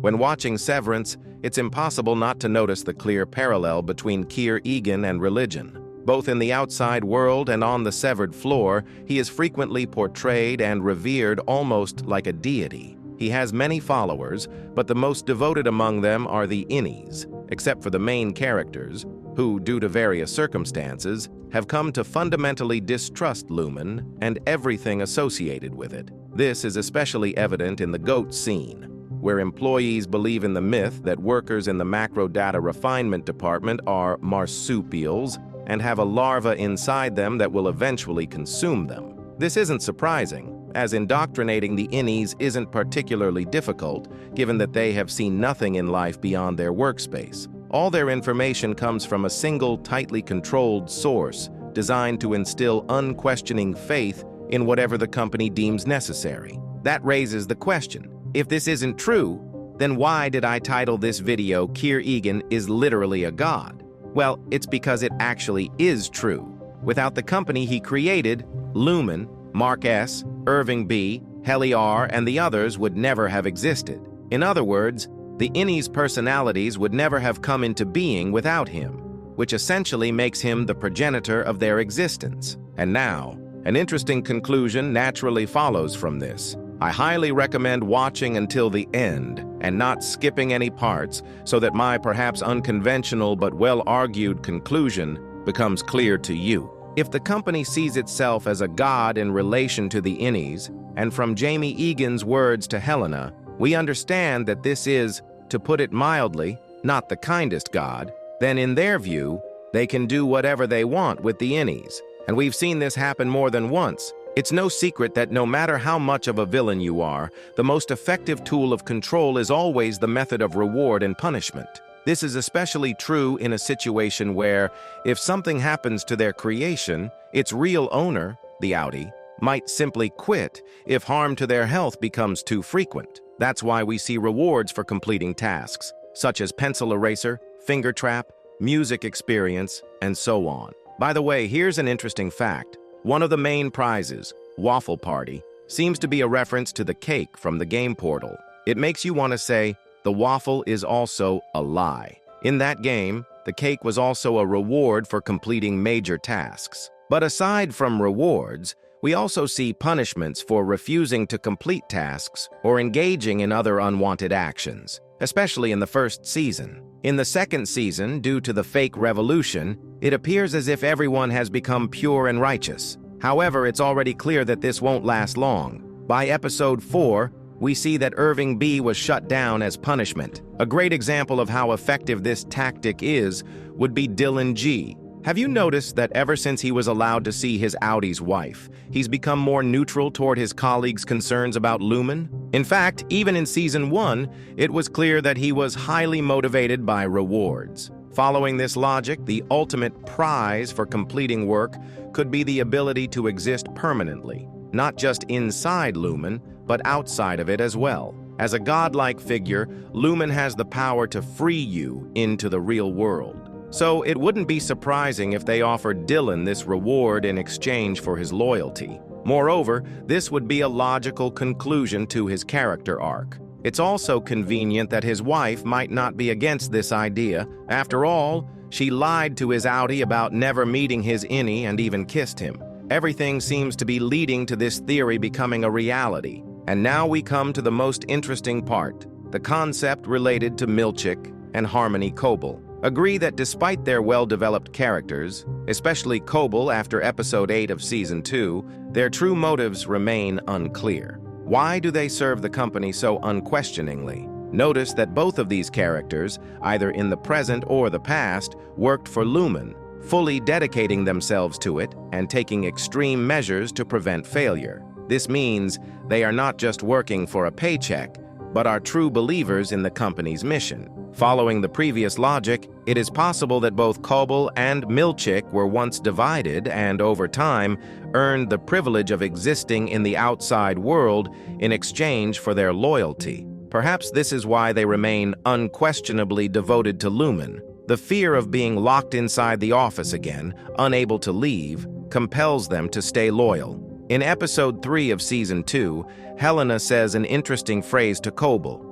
When watching Severance, it's impossible not to notice the clear parallel between Keir Egan and religion. Both in the outside world and on the severed floor, he is frequently portrayed and revered almost like a deity. He has many followers, but the most devoted among them are the innies, except for the main characters, who, due to various circumstances, have come to fundamentally distrust Lumen and everything associated with it. This is especially evident in the goat scene, where employees believe in the myth that workers in the macro data refinement department are marsupials and have a larva inside them that will eventually consume them. This isn't surprising, as indoctrinating the innies isn't particularly difficult, given that they have seen nothing in life beyond their workspace. All their information comes from a single, tightly controlled source designed to instill unquestioning faith in whatever the company deems necessary. That raises the question, if this isn't true, then why did I title this video "Keir Egan is literally a god"? Well, it's because it actually is true. Without the company he created, Lumen, Mark S., Irving B., Helly R., and the others would never have existed. In other words, the innies' personalities would never have come into being without him, which essentially makes him the progenitor of their existence. And now, an interesting conclusion naturally follows from this. I highly recommend watching until the end and not skipping any parts so that my perhaps unconventional but well-argued conclusion becomes clear to you. If the company sees itself as a god in relation to the innies, and from Jamie Egan's words to Helena, we understand that this is, to put it mildly, not the kindest god, then in their view, they can do whatever they want with the innies. And we've seen this happen more than once. It's no secret that no matter how much of a villain you are, the most effective tool of control is always the method of reward and punishment. This is especially true in a situation where, if something happens to their creation, its real owner, the Audi, might simply quit if harm to their health becomes too frequent. That's why we see rewards for completing tasks, such as pencil eraser, finger trap, music experience, and so on. By the way, here's an interesting fact. One of the main prizes, Waffle Party, seems to be a reference to the cake from the game portal. It makes you want to say, the waffle is also a lie. In that game, the cake was also a reward for completing major tasks. But aside from rewards, we also see punishments for refusing to complete tasks or engaging in other unwanted actions, especially in the first season. In the second season, due to the fake revolution, it appears as if everyone has become pure and righteous. However, it's already clear that this won't last long. By episode 4, we see that Irving B. was shut down as punishment. A great example of how effective this tactic is would be Dylan G. Have you noticed that ever since he was allowed to see his Audi's wife, he's become more neutral toward his colleagues' concerns about Lumen? In fact, even in Season 1, it was clear that he was highly motivated by rewards. Following this logic, the ultimate prize for completing work could be the ability to exist permanently, not just inside Lumen, but outside of it as well. As a godlike figure, Lumen has the power to free you into the real world. So it wouldn't be surprising if they offered Dylan this reward in exchange for his loyalty. Moreover, this would be a logical conclusion to his character arc. It's also convenient that his wife might not be against this idea. After all, she lied to his Audi about never meeting his innie and even kissed him. Everything seems to be leading to this theory becoming a reality. And now we come to the most interesting part, the concept related to Milchick and Harmony Coble. Agree that despite their well-developed characters, especially Coble after episode 8 of season 2, their true motives remain unclear. Why do they serve the company so unquestioningly? Notice that both of these characters, either in the present or the past, worked for Lumen, fully dedicating themselves to it and taking extreme measures to prevent failure. This means they are not just working for a paycheck, but are true believers in the company's mission. Following the previous logic, it is possible that both Coble and Milchick were once divided and, over time, earned the privilege of existing in the outside world in exchange for their loyalty. Perhaps this is why they remain unquestionably devoted to Lumen. The fear of being locked inside the office again, unable to leave, compels them to stay loyal. In episode 3 of season 2, Helena says an interesting phrase to Coble.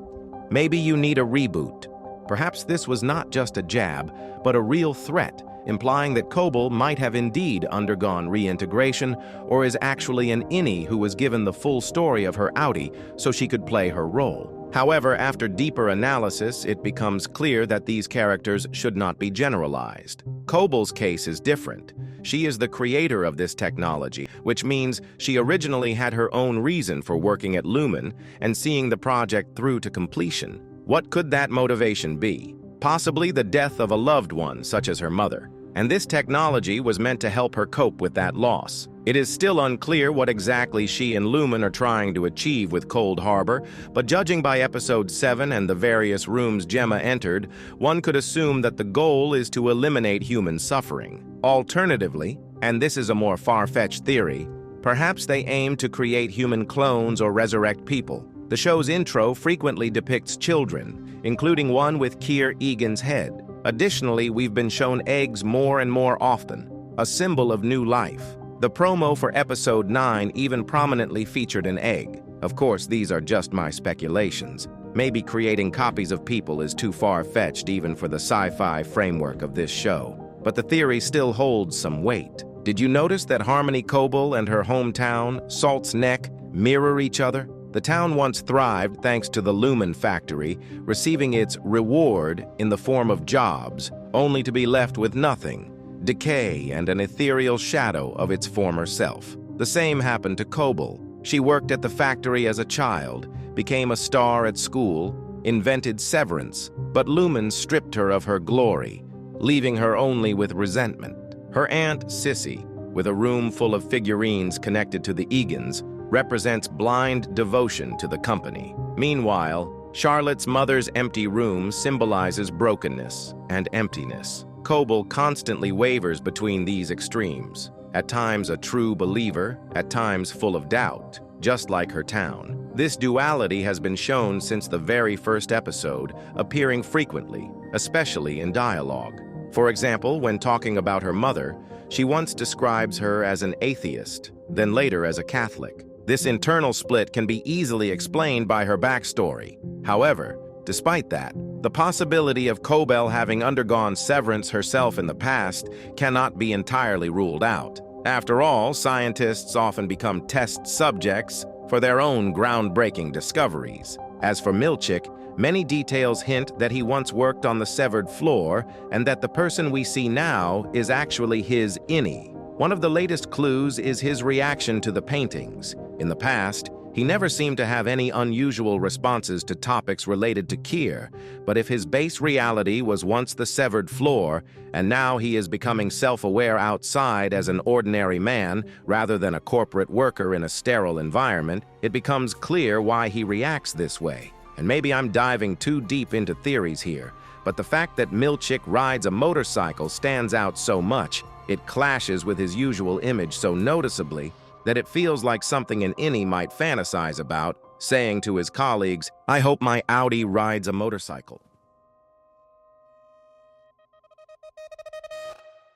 Maybe you need a reboot. Perhaps this was not just a jab, but a real threat, implying that Coble might have indeed undergone reintegration or is actually an innie who was given the full story of her outie so she could play her role. However, after deeper analysis, it becomes clear that these characters should not be generalized. Coble's case is different. She is the creator of this technology, which means she originally had her own reason for working at Lumen and seeing the project through to completion. What could that motivation be? Possibly the death of a loved one, such as her mother. And this technology was meant to help her cope with that loss. It is still unclear what exactly she and Lumen are trying to achieve with Cold Harbor, but judging by Episode 7 and the various rooms Gemma entered, one could assume that the goal is to eliminate human suffering. Alternatively, and this is a more far-fetched theory, perhaps they aim to create human clones or resurrect people. The show's intro frequently depicts children, including one with Keir Egan's head. Additionally, we've been shown eggs more and more often, a symbol of new life. The promo for Episode 9 even prominently featured an egg. Of course, these are just my speculations. Maybe creating copies of people is too far-fetched even for the sci-fi framework of this show. But the theory still holds some weight. Did you notice that Harmony Coble and her hometown, Salt's Neck, mirror each other? The town once thrived thanks to the Lumen factory, receiving its reward in the form of jobs, only to be left with nothing, decay and an ethereal shadow of its former self. The same happened to Coble. She worked at the factory as a child, became a star at school, invented Severance, but Lumen stripped her of her glory, leaving her only with resentment. Her aunt, Sissy, with a room full of figurines connected to the Egans, represents blind devotion to the company. Meanwhile, Charlotte's mother's empty room symbolizes brokenness and emptiness. Coble constantly wavers between these extremes, at times a true believer, at times full of doubt, just like her town. This duality has been shown since the very first episode, appearing frequently, especially in dialogue. For example, when talking about her mother, she once describes her as an atheist, then later as a Catholic. This internal split can be easily explained by her backstory. However, despite that, the possibility of Coble having undergone severance herself in the past cannot be entirely ruled out. After all, scientists often become test subjects for their own groundbreaking discoveries. As for Milchick, many details hint that he once worked on the severed floor and that the person we see now is actually his innie. One of the latest clues is his reaction to the paintings. In the past, he never seemed to have any unusual responses to topics related to Keir, but if his base reality was once the severed floor, and now he is becoming self-aware outside as an ordinary man rather than a corporate worker in a sterile environment, it becomes clear why he reacts this way. And maybe I'm diving too deep into theories here, but the fact that Milchick rides a motorcycle stands out so much, it clashes with his usual image so noticeably that it feels like something an innie might fantasize about, saying to his colleagues, "I hope my Audi rides a motorcycle."